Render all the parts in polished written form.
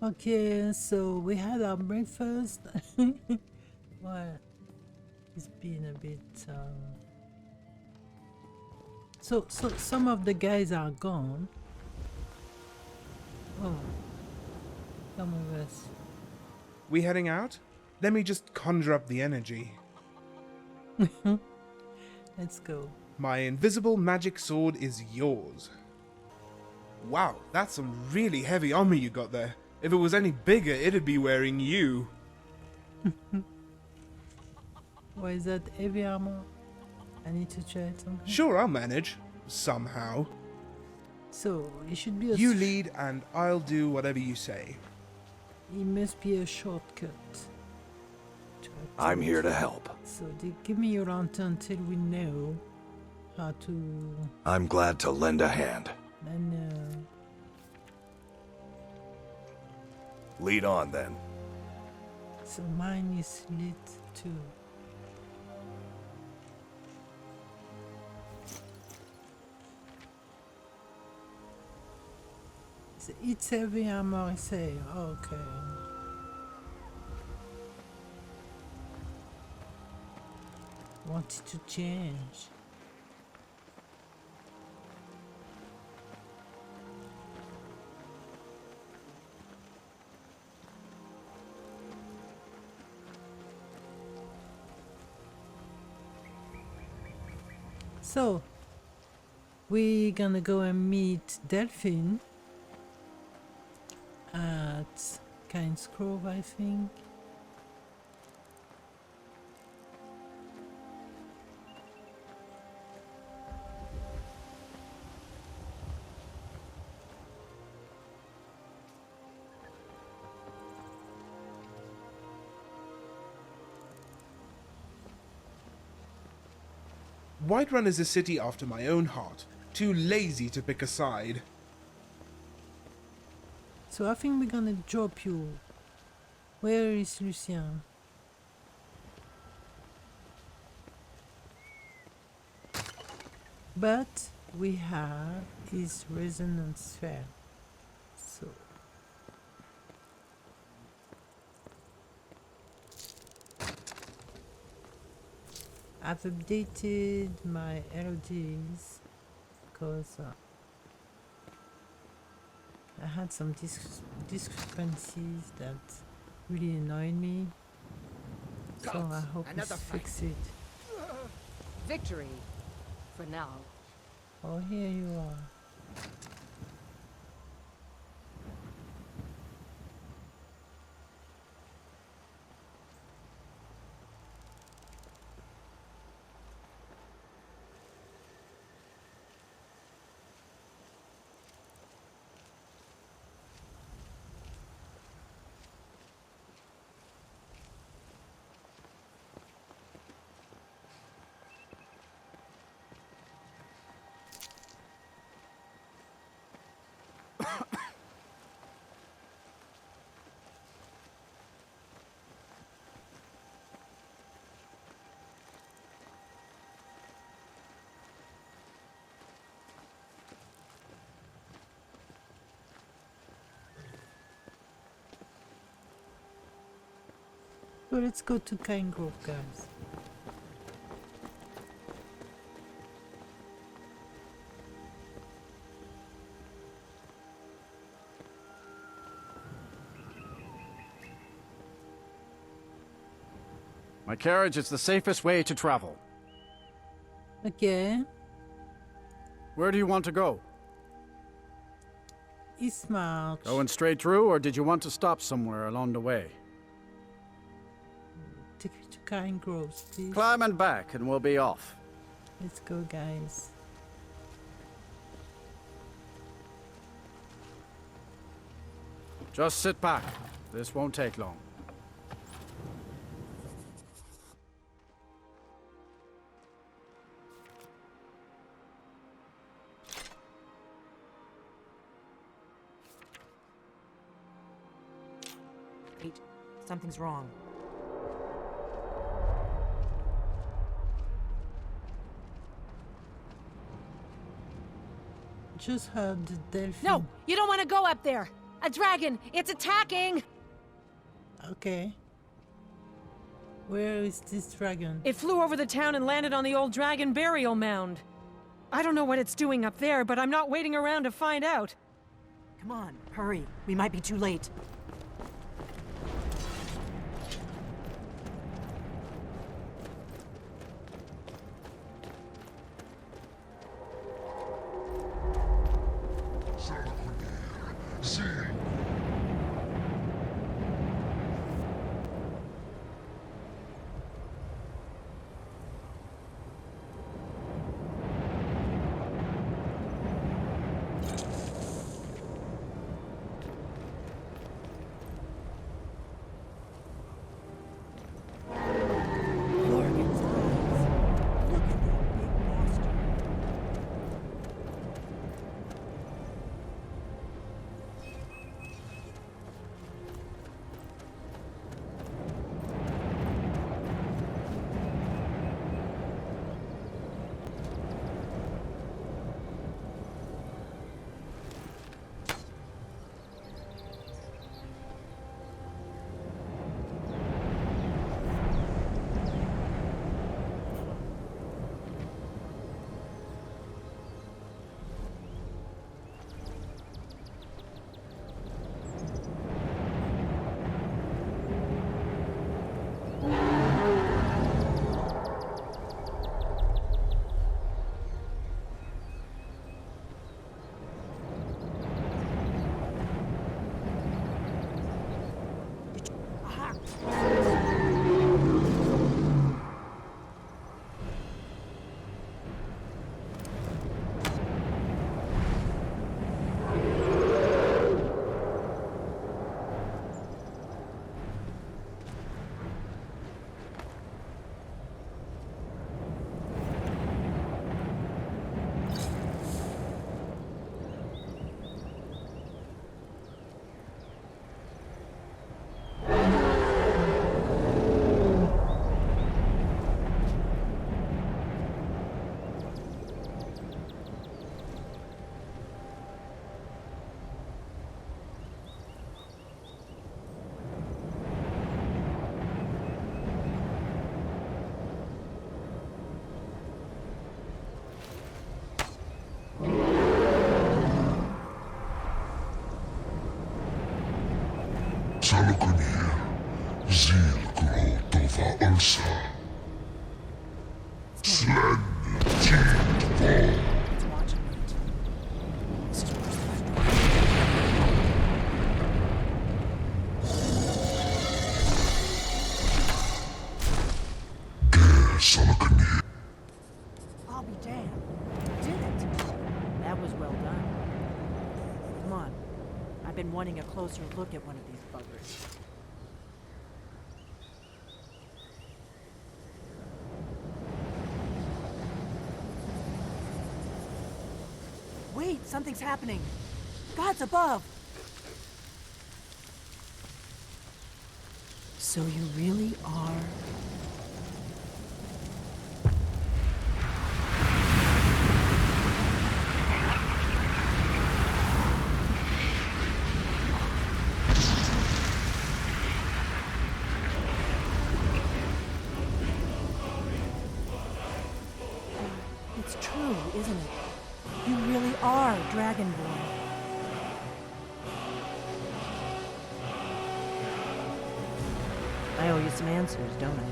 Okay, so we had our breakfast. Well, it's been a bit. So some of the guys are gone. Oh, come with us. We heading out? Let me just conjure up the energy. Let's go. My invisible magic sword is yours. Wow, that's some really heavy armor you got there. If it was any bigger, it'd be wearing you. Why is that heavy armor? I need to try it somehow. Sure, I'll manage. Somehow. So, it should be a... You lead and I'll do whatever you say. It must be a shortcut. I'm here to help. So, give me your lantern till we know how to... I'm glad to lend a hand. I know. Lead on, then. So, mine is lit too. It's heavy armor, I say. Okay. Want it to change. So, we're gonna go and meet Delphine at Kynes Grove, I think. Whiterun is a city after my own heart. Too lazy to pick a side. So I think we're gonna drop you. Where is Lucien? But we have his resonance sphere. So I've updated my LGs because I had some discrepancies that really annoyed me. So I hope we fix it. Victory, for now. Oh, here you are. So let's go to Kynes Grove, guys. My carriage is the safest way to travel. Okay. Where do you want to go? East March. Going straight through, or did you want to stop somewhere along the way? Take me to Kynes Grove, please. Climb and back, and we'll be off. Let's go, guys. Just sit back. This won't take long. Wait, something's wrong. Just heard the Delphine. No, you don't want to go up there. A dragon! It's attacking! Okay. Where is this dragon? It flew over the town and landed on the old dragon burial mound. I don't know what it's doing up there, but I'm not waiting around to find out. Come on, hurry. We might be too late. Salukuni, Zil Grotova Ursa. Slen, Tid, Vol. It's watching it. This is worse than I thought. Ger Salukuni. I'll be damned. You did it. That was well done. Come on. I've been wanting a closer look at one of these buggers. Wait, something's happening. God's above. So you really are... It's true, isn't it? You really are Dragonborn. I owe you some answers, don't I?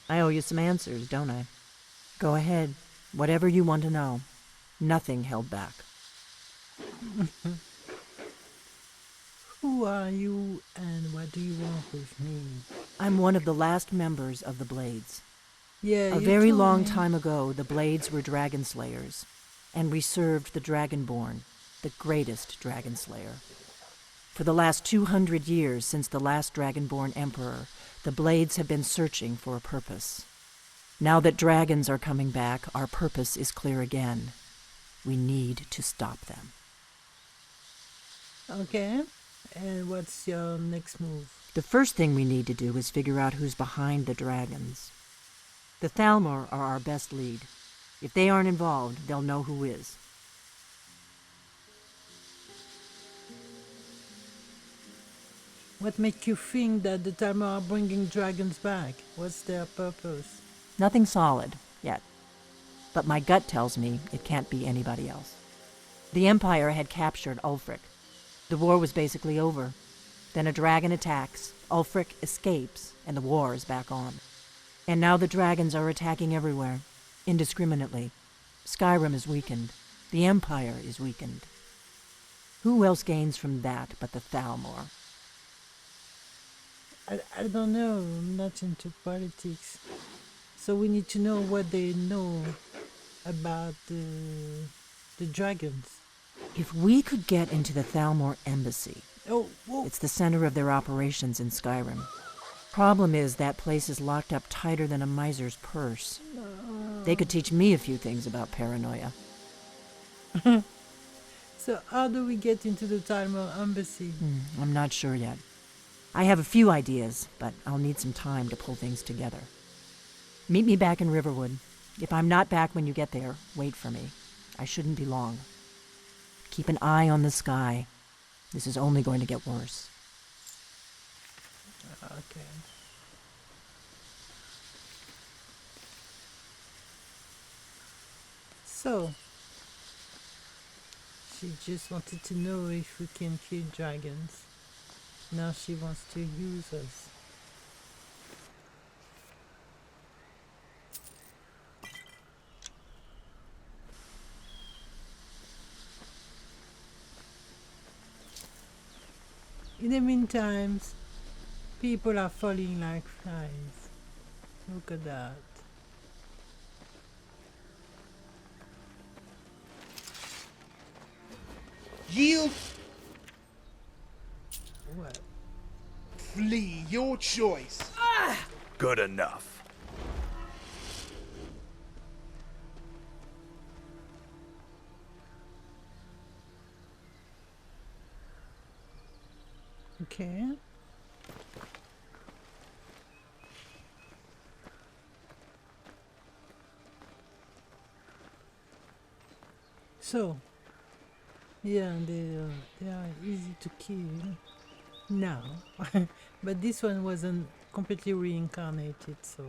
I owe you some answers, don't I? Go ahead. Whatever you want to know. Nothing held back. Who are you and what do you want with me? I'm one of the last members of the Blades. Yeah, A you very told long me. time ago, the Blades were dragon slayers. and we served the Dragonborn, the greatest dragon slayer. For the last 200 years since the last Dragonborn Emperor, the Blades have been searching for a purpose. Now that dragons are coming back, our purpose is clear again. We need to stop them. Okay. And what's your next move? The first thing we need to do is figure out who's behind the dragons. The Thalmor are our best lead. If they aren't involved, they'll know who is. What makes you think that the Thalmor are bringing dragons back? What's their purpose? Nothing solid, yet. But my gut tells me it can't be anybody else. The Empire had captured Ulfric. The war was basically over. Then a dragon attacks, Ulfric escapes, and the war is back on. And now the dragons are attacking everywhere, indiscriminately. Skyrim is weakened. The Empire is weakened. Who else gains from that but the Thalmor? I don't know. I'm not into politics. So we need to know what they know about the dragons. If we could get into the Thalmor embassy, Oh, whoa. it's the center of their operations in Skyrim. Problem is that place is locked up tighter than a miser's purse. They could teach me a few things about paranoia. So how do we get into the Thalmor embassy? I'm not sure yet. I have a few ideas, but I'll need some time to pull things together. Meet me back in Riverwood. If I'm not back when you get there, wait for me. I shouldn't be long. Keep an eye on the sky. This is only going to get worse. Okay. So, she just wanted to know if we can kill dragons. Now she wants to use us. In the meantime, people are falling like flies. Look at that. Yield, What? flee, your choice. Good enough. Okay. So, yeah, they are easy to kill now, but this one wasn't completely reincarnated, so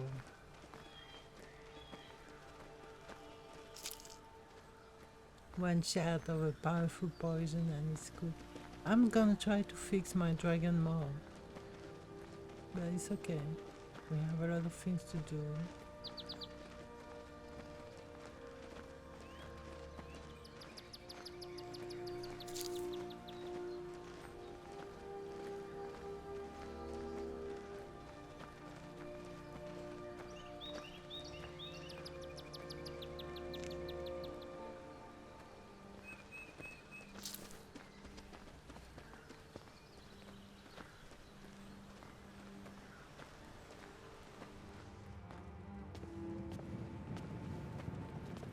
one shot of a powerful poison and it's good. I'm gonna try to fix my dragon mob, but it's okay. We have a lot of things to do.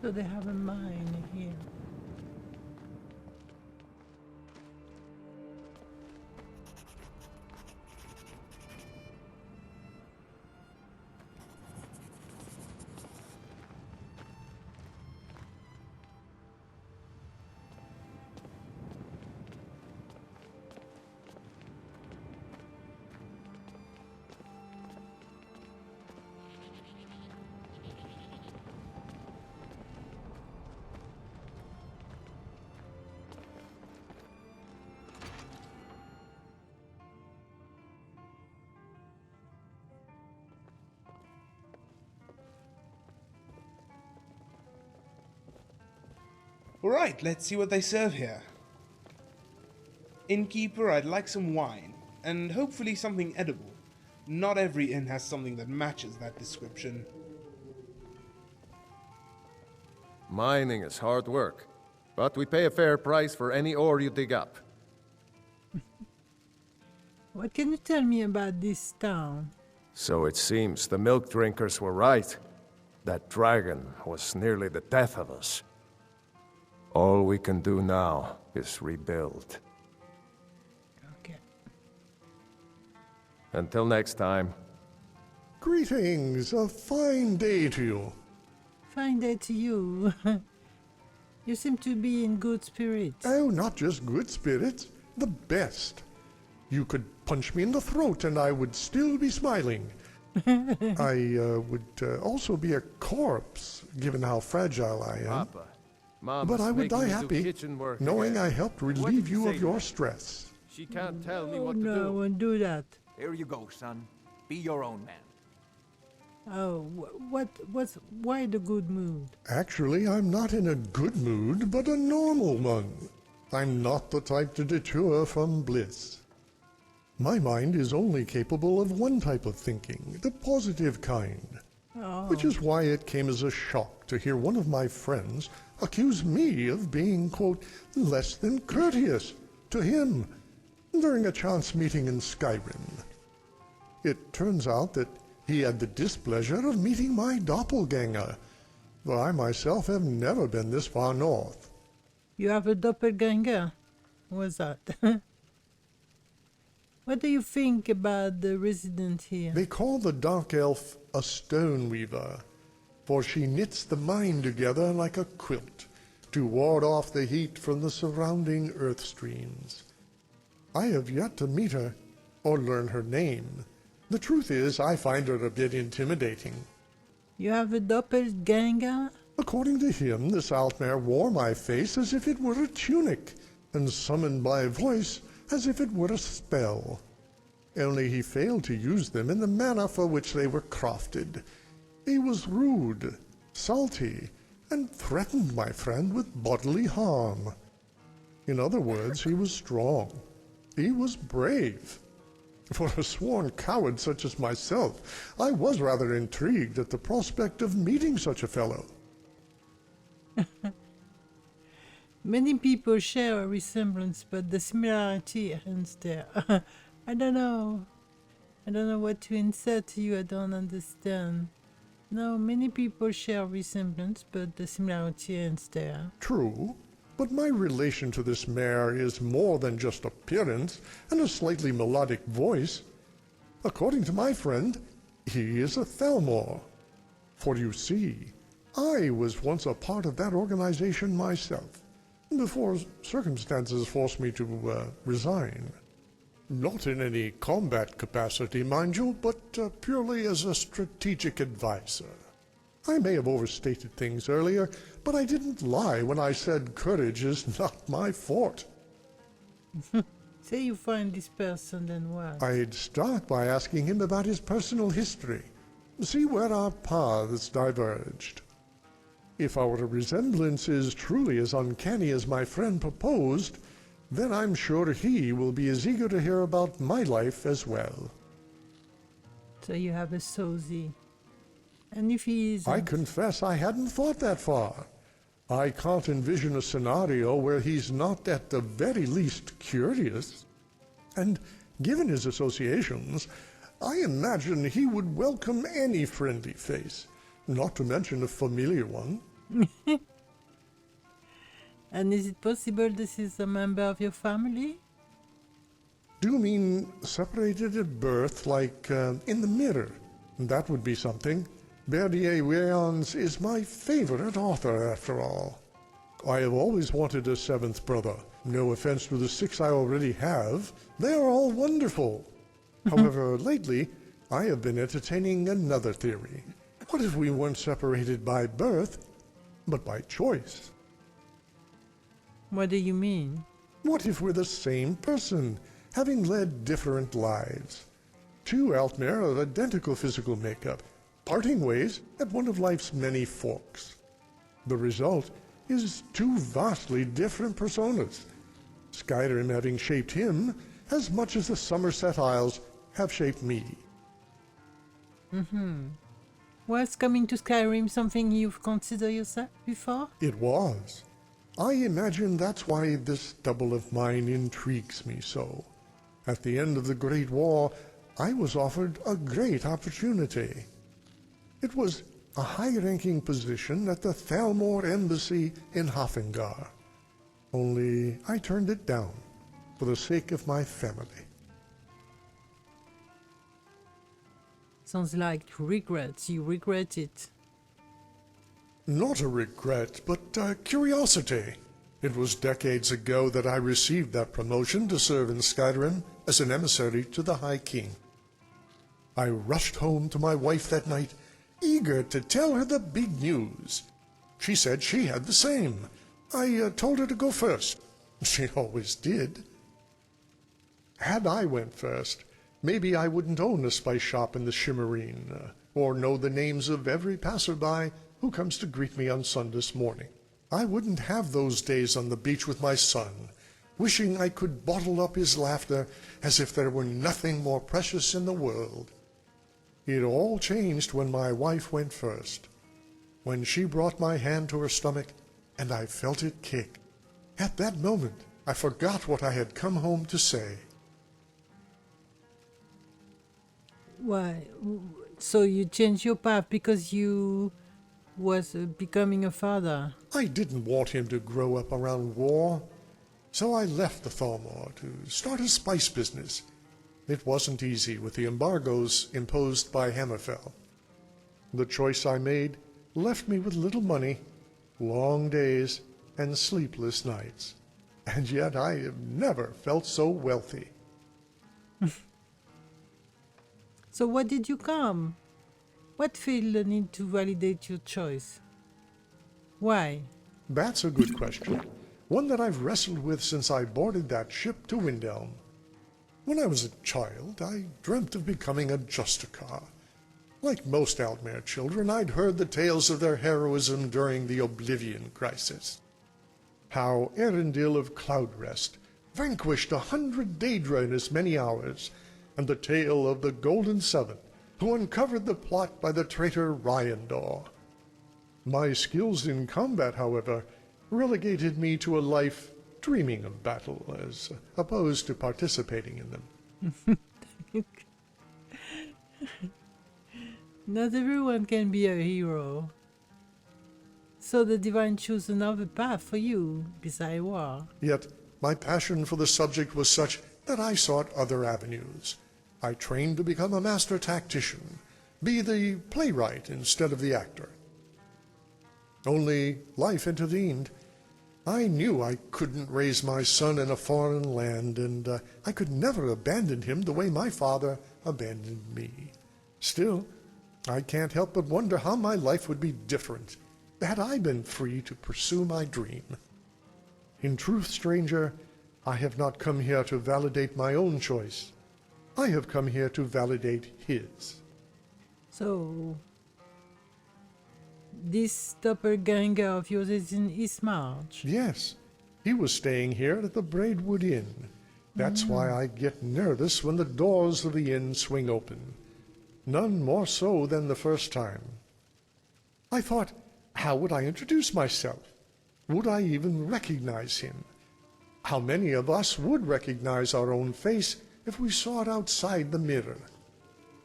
So they have a mine here. Alright, let's see what they serve here. Innkeeper, I'd like some wine, and hopefully something edible. Not every inn has something that matches that description. Mining is hard work, but we pay a fair price for any ore you dig up. What can you tell me about this town? So it seems the milk drinkers were right. That dragon was nearly the death of us. All we can do now is rebuild. Okay. Until next time. Greetings, a fine day to you. Fine day to you. You seem to be in good spirits. Oh, not just good spirits, the best. You could punch me in the throat and I would still be smiling. I would also be a corpse, given how fragile I am. Papa, Mama's But I would making die me do happy, kitchen work knowing again. I helped What relieve did you say of your to stress. She can't tell me Oh what no, I to do. won't do that. Here you go, son. Be your own man. Oh, why the good mood? Actually, I'm not in a good mood, but a normal one. I'm not the type to detour from bliss. My mind is only capable of one type of thinking, the positive kind. Oh. Which is why it came as a shock to hear one of my friends accuse me of being, quote, less than courteous to him during a chance meeting in Skyrim. It turns out that he had the displeasure of meeting my doppelganger, though I myself have never been this far north. You have a doppelganger? What's that? What do you think about the resident here? They call the dark elf a stone weaver, for she knits the mind together like a quilt to ward off the heat from the surrounding earth streams. I have yet to meet her or learn her name. The truth is, I find her a bit intimidating. You have a doppelganger? According to him, this Altmare wore my face as if it were a tunic, and summoned my voice as if it were a spell. Only he failed to use them in the manner for which they were crafted. He was rude, salty, and threatened my friend with bodily harm. In other words, he was strong. He was brave. For a sworn coward such as myself, I was rather intrigued at the prospect of meeting such a fellow. Many people share a resemblance, but the similarity ends there. I don't know. I don't know what to insert to you. I don't understand. No, many people share a resemblance, but the similarity ends there. True, but my relation to this mare is more than just appearance and a slightly melodic voice. According to my friend, he is a Thalmor. For you see, I was once a part of that organization myself, before circumstances forced me to resign. Not in any combat capacity, mind you, but purely as a strategic advisor. I may have overstated things earlier, but I didn't lie when I said courage is not my forte. Say you find this person, then what? I'd start by asking him about his personal history, see where our paths diverged. If our resemblance is truly as uncanny as my friend proposed, then I'm sure he will be as eager to hear about my life as well. So you have a sosie. And if he is... I confess I hadn't thought that far. I can't envision a scenario where he's not at the very least curious. And given his associations, I imagine he would welcome any friendly face, not to mention a familiar one. And is it possible this is a member of your family? Do you mean separated at birth, like in the mirror? That would be something. Berdier Wayans is my favorite author, after all. I have always wanted a seventh brother. No offense to the 6 I already have. They are all wonderful. However, lately, I have been entertaining another theory. What if we weren't separated by birth, but by choice? What do you mean? What if we're the same person, having led different lives? Two Altmare of identical physical makeup, parting ways at one of life's many forks. The result is two vastly different personas, Skyrim having shaped him as much as the Somerset Isles have shaped me. Was coming to Skyrim something you've considered yourself before? It was. I imagine that's why this double of mine intrigues me so. At the end of the Great War, I was offered a great opportunity. It was a high-ranking position at the Thalmor Embassy in Hafengar. Only I turned it down for the sake of my family. Sounds like regrets. You regret it. Not a regret, but curiosity. It was decades ago that I received that promotion to serve in Skyrim as an emissary to the High King. I rushed home to my wife that night, eager to tell her the big news. She said she had the same. I told her to go first. She always did. Had I went first, maybe I wouldn't own a spice shop in the Shimmerine, or know the names of every passerby who comes to greet me on Sunday morning. I wouldn't have those days on the beach with my son, wishing I could bottle up his laughter as if there were nothing more precious in the world. It all changed when my wife went first, when she brought my hand to her stomach and I felt it kick. At that moment, I forgot what I had come home to say. Why? So you changed your path because you was becoming a father? I didn't want him to grow up around war, so I left the Thalmor to start a spice business. It wasn't easy with the embargoes imposed by Hammerfell. The choice I made left me with little money, long days, and sleepless nights. And yet I have never felt so wealthy. So what did you come? What field need to validate your choice? Why? That's a good question. One that I've wrestled with since I boarded that ship to Windhelm. When I was a child, I dreamt of becoming a Justicar. Like most Altmere children, I'd heard the tales of their heroism during the Oblivion Crisis. How Erendil of Cloudrest vanquished 100 Daedra in as many hours, and the tale of the Golden Seven, who uncovered the plot by the traitor Ryandor. My skills in combat, however, relegated me to a life dreaming of battle, as opposed to participating in them. Not everyone can be a hero. So the Divine chose another path for you, beside war. Yet my passion for the subject was such that I sought other avenues. I trained to become a master tactician, be the playwright instead of the actor. Only life intervened. I knew I couldn't raise my son in a foreign land, and I could never abandon him the way my father abandoned me. Still, I can't help but wonder how my life would be different had I been free to pursue my dream. In truth, stranger, I have not come here to validate my own choice. I have come here to validate his. So, this doppelganger of yours is in Eastmarch? Yes, he was staying here at the Braidwood Inn. That's why I get nervous when the doors of the inn swing open. None more so than the first time. I thought, how would I introduce myself? Would I even recognize him? How many of us would recognize our own face if we saw it outside the mirror?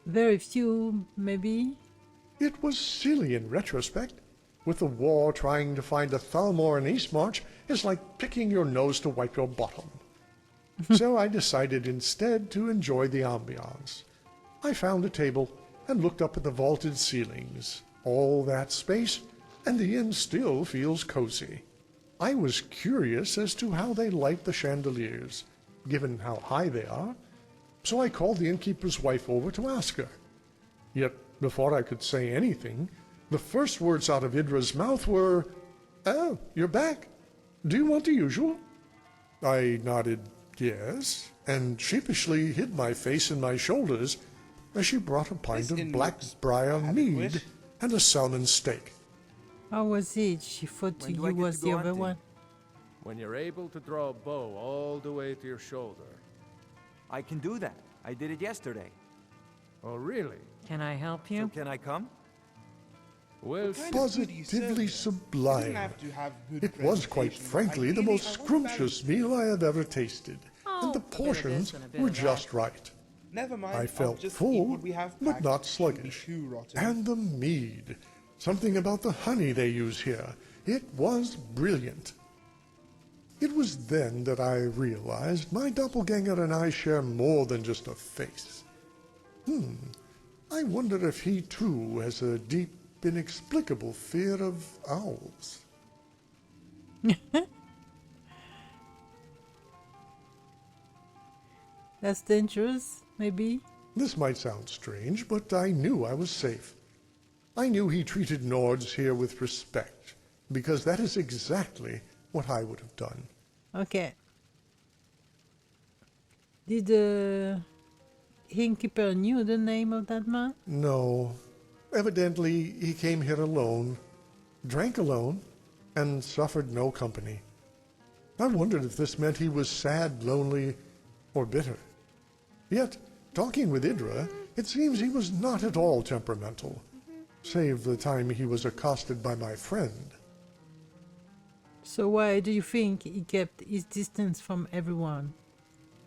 Very few, maybe? It was silly in retrospect. With the war, trying to find a Thalmor in Eastmarch is like picking your nose to wipe your bottom. So I decided instead to enjoy the ambiance. I found a table and looked up at the vaulted ceilings. All that space, and the inn still feels cozy. I was curious as to how they light the chandeliers, given how high they are, so I called the innkeeper's wife over to ask her. Yet, before I could say anything, the first words out of Idra's mouth were, "Oh, you're back. Do you want the usual?" I nodded yes, and sheepishly hid my face in my shoulders as she brought a pint of Blackbriar mead and a salmon steak. How was it? She thought When do you I get was to the go other hunting? one. When you're able to draw a bow all the way to your shoulder. I can do that. I did it yesterday. Oh, really? Can I help So you? can I come? We'll What see. kind of food do you serve Positively there? You sublime. don't have to have good It was, quite presentation. frankly, the Ideally, most I want scrumptious value. meal I have ever tasted, and the a bit of this portions and a bit were of that. just right. Never mind. I I'll felt just eat full, what we have but packed. not Shouldn't be sluggish. too rotten. And the mead. Something about the honey they use here. It was brilliant. It was then that I realized my doppelganger and I share more than just a face. I wonder if he too has a deep, inexplicable fear of owls. That's dangerous, maybe? This might sound strange, but I knew I was safe. I knew he treated Nords here with respect, because that is exactly what I would have done. Okay. Did the innkeeper knew the name of that man? No. Evidently, he came here alone, drank alone, and suffered no company. I wondered if this meant he was sad, lonely, or bitter. Yet, talking with Idra, it seems he was not at all temperamental, save the time he was accosted by my friend. So why do you think he kept his distance from everyone?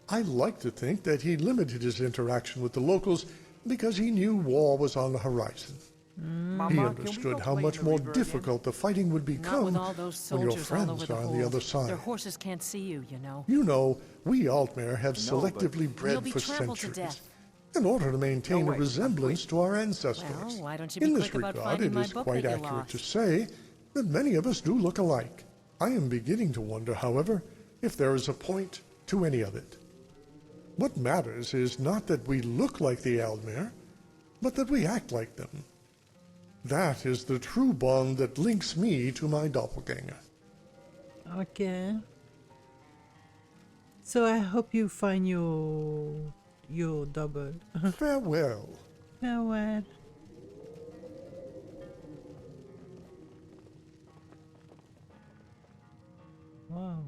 I like to think that he limited his interaction with the locals because he knew war was on the horizon. Mama, He can we understood go how play much in the more river difficult the fighting would Not become with all those when your soldiers all over friends the are on hold. the other side. Their horses can't see you, you know. You know, we Altmere have I know, but selectively You'll bred be for trampled to centuries death. in order to maintain No a way, I'm resemblance to our ancestors. Well, why don't you be In this quick about regard, finding it my is book quite that you accurate lost? to say that many of us do look alike. I am beginning to wonder, however, if there is a point to any of it. What matters is not that we look like the Aldmere, but that we act like them. That is the true bond that links me to my doppelganger. Okay. So I hope you find your double. Farewell. Farewell. Wow.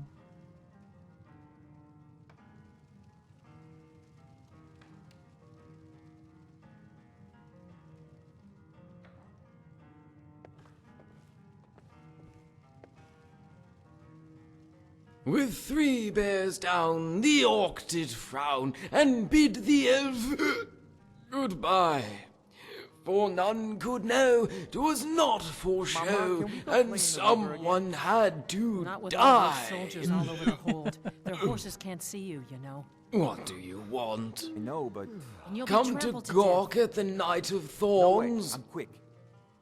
With 3 bears down, the orc did frown, and bid the elf goodbye. For none could know 'twas not for Mama, show, can we go play in the and river someone had to Not with all those die. soldiers all over the hold. Their horses can't see you, you know. What do you want? I know, but And you'll be Come to trampled to gawk death. at the Knight of no way. Thorns? I'm quick.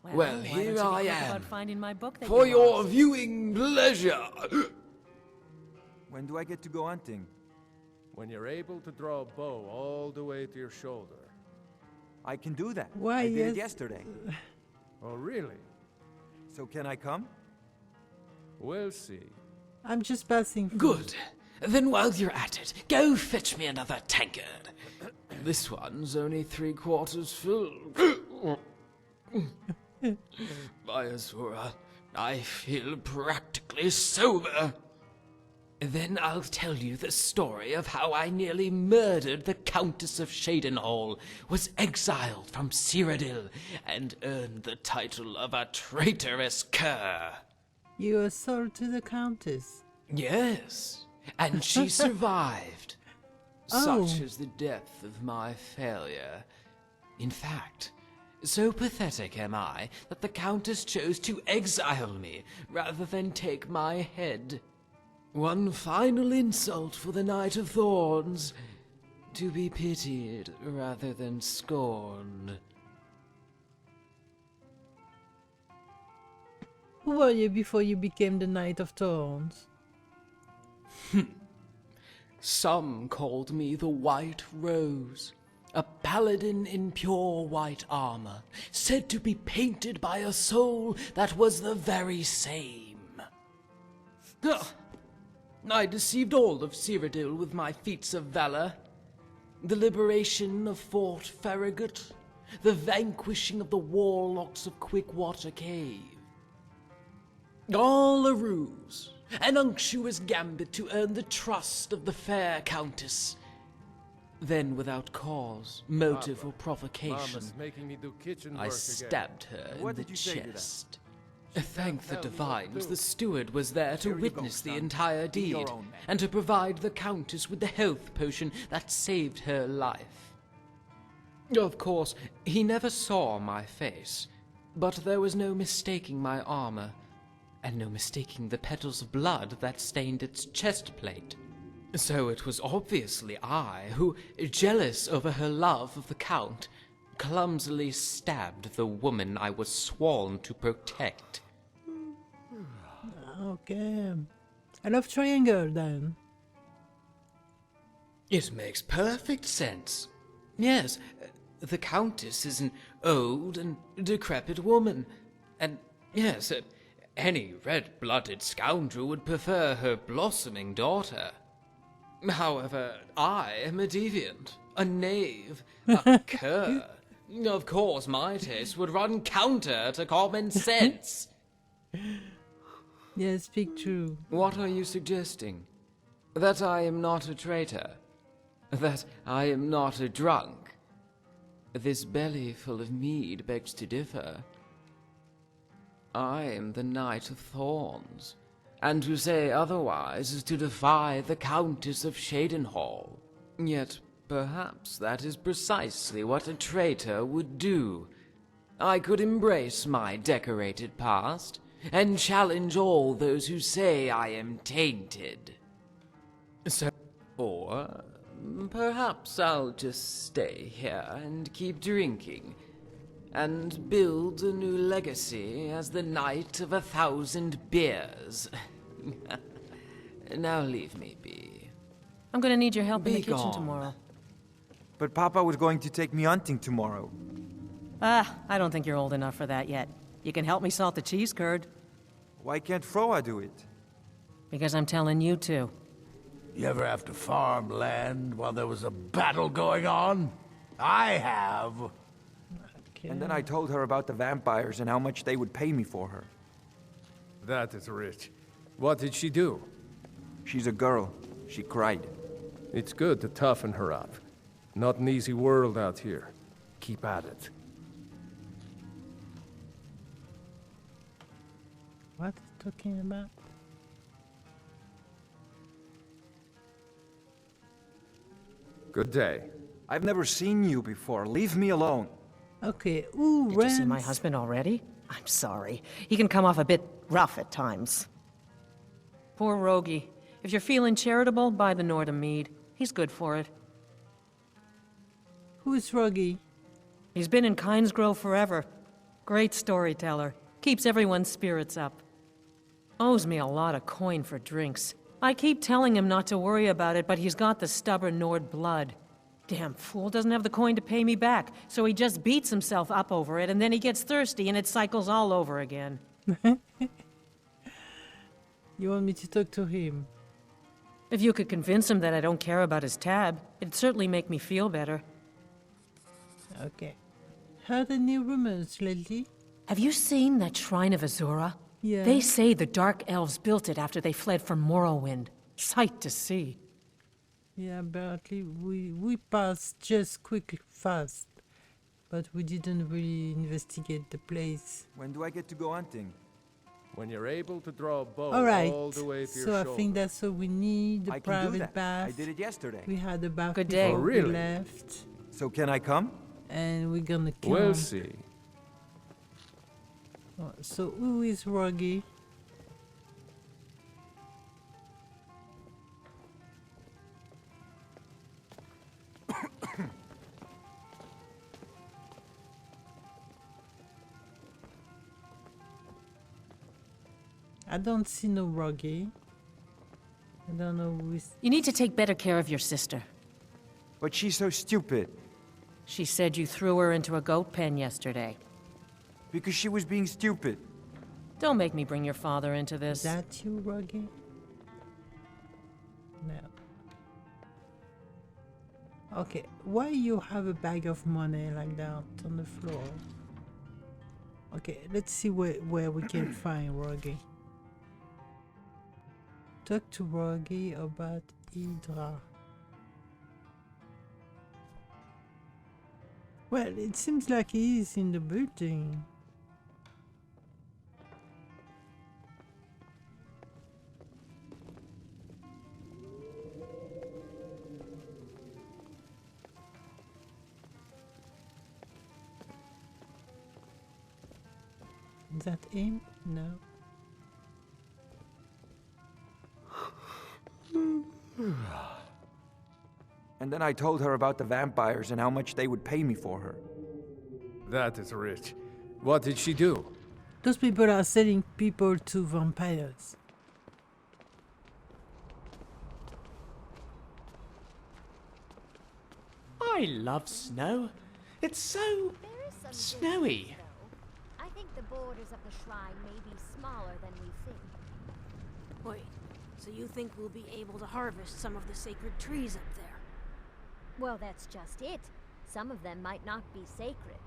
Well, why don't here you be I quick am, about finding my book that for you your lost? viewing pleasure. When do I get to go hunting? When you're able to draw a bow all the way to your shoulder. I can do that. Why, I did yes. it yesterday. Oh, really? So can I come? We'll see. I'm just passing through. Good. Then while you're at it, go fetch me another tankard. This one's only 3/4 full. By Azura, I feel practically sober. Then I'll tell you the story of how I nearly murdered the Countess of Shadenhall, was exiled from Cyrodiil, and earned the title of a traitorous cur. You assaulted the Countess. Yes, and she survived. Oh. Such is the depth of my failure. In fact, so pathetic am I that the Countess chose to exile me rather than take my head. One final insult for the Knight of Thorns. To be pitied rather than scorned. Who were you before you became the Knight of Thorns? Some called me the White Rose, a paladin in pure white armor, said to be painted by a soul that was the very same. Ugh. I deceived all of Cyrodiil with my feats of valor. The liberation of Fort Farragut, the vanquishing of the warlocks of Quickwater Cave. All a ruse, an unctuous gambit to earn the trust of the fair Countess. Then, without cause, motive, or Mama's provocation, making me do kitchen work I again. stabbed her in What the did you say to that? chest. Thank the tell me what to divines, do. the steward was there to Here you go, witness the son. entire Be your deed, own man. and to provide the Countess with the health potion that saved her life. Of course, he never saw my face, but there was no mistaking my armor, and no mistaking the petals of blood that stained its chest plate. So it was obviously I who, jealous over her love of the Count, clumsily stabbed the woman I was sworn to protect. Okay. I love triangle then. It makes perfect sense. Yes, the Countess is an old and decrepit woman, and yes, any red-blooded scoundrel would prefer her blossoming daughter. However, I am a deviant, a knave, a cur. Of course, my taste would run counter to common sense. Yeah, speak true. What are you suggesting? That I am not a traitor? That I am not a drunk? This belly full of mead begs to differ. I am the Knight of Thorns, and to say otherwise is to defy the Countess of Shadenhall. Yet perhaps that is precisely what a traitor would do. I could embrace my decorated past, and challenge all those who say I am tainted. So, or perhaps I'll just stay here and keep drinking, and build a new legacy as the Knight of 1,000 Beers. Now leave me be. I'm gonna need your help in the Be kitchen gone. tomorrow. But Papa was going to take me hunting tomorrow. I don't think you're old enough for that yet. You can help me salt the cheese curd. Why can't Froa do it? Because I'm telling you to. You ever have to farm land while there was a battle going on? I have. Okay. And then I told her about the vampires and how much they would pay me for her. That is rich. What did she do? She's a girl. She cried. It's good to toughen her up. Not an easy world out here. Keep at it. What is talking about? Good day. I've never seen you before. Leave me alone. Okay. Ooh, Did you see my Rance. husband already? I'm sorry. He can come off a bit rough at times. Poor Rogie. If you're feeling charitable, buy the Nordham mead. He's good for it. Who is Roggy? He's been in Kynesgrove forever. Great storyteller. Keeps everyone's spirits up. Owes me a lot of coin for drinks. I keep telling him not to worry about it, but he's got the stubborn Nord blood. Damn fool doesn't have the coin to pay me back, so he just beats himself up over it, and then he gets thirsty, and it cycles all over again. You want me to talk to him? If you could convince him that I don't care about his tab, it'd certainly make me feel better. Okay. Heard any rumors lately? Have you seen that Shrine of Azura? Yeah. They say the Dark Elves built it after they fled from Morrowind. Sight to see. Yeah, apparently we passed just quick, fast. But we didn't really investigate the place. When do I get to go hunting? When you're able to draw a bow Alright, all the way to so your I shoulder. think that's all we need. The I can do private that. bath. I did it yesterday. We had a bath Good day. before Oh, really? we left. So can I come? And we're gonna kill We'll him. see. Oh, so who is Roggy? I don't see no Roggy. I don't know who is. You need to take better care of your sister. But she's so stupid. She said you threw her into a goat pen yesterday. Because she was being stupid. Don't make me bring your father into Is this. that you, Roggy? No. Okay, why you have a bag of money like that on the floor? Okay, let's see where we can find Roggy. Talk to Roggy about Hydra. Well, it seems like he is in the building. Is that him? No. And then I told her about the vampires and how much they would pay me for her. That is rich. What did she do? Those people are selling people to vampires. I love snow. It's so snowy. I think the borders of the shrine may be smaller than we think. Wait, so you think we'll be able to harvest some of the sacred trees up there? Well, that's just it. Some of them might not be sacred.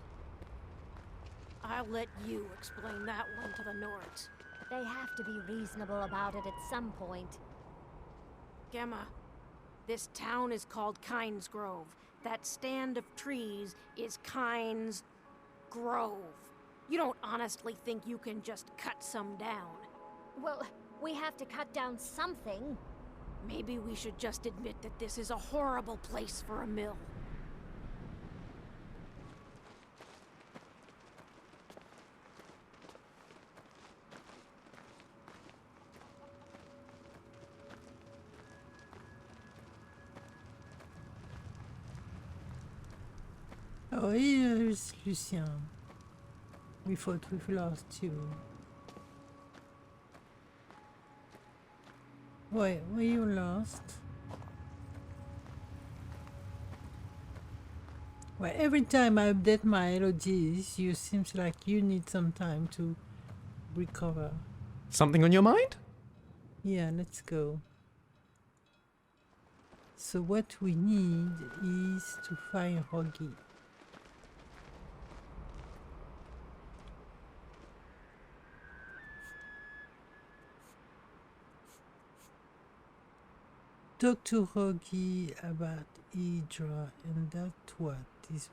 I'll let you explain that one to the Nords. They have to be reasonable about it at some point. Gemma, this town is called Kynes Grove. That stand of trees is Kynes Grove. You don't honestly think you can just cut some down? Well, we have to cut down something. Maybe we should just admit that this is a horrible place for a mill. Oh, here's Lucien. We thought we've lost you. Wait, were you lost? Well, every time I update my LODs, you seems like you need some time to recover. Something on your mind? Yeah, let's go. So what we need is to find Rogi. Talk to Rogi about Hydra, and that's what is.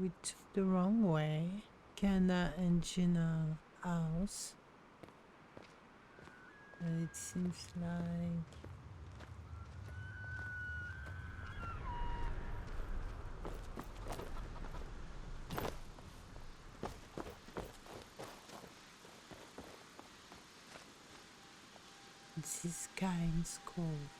We took the wrong way. Kana and Gina house. And it seems like this is Kynes Grove.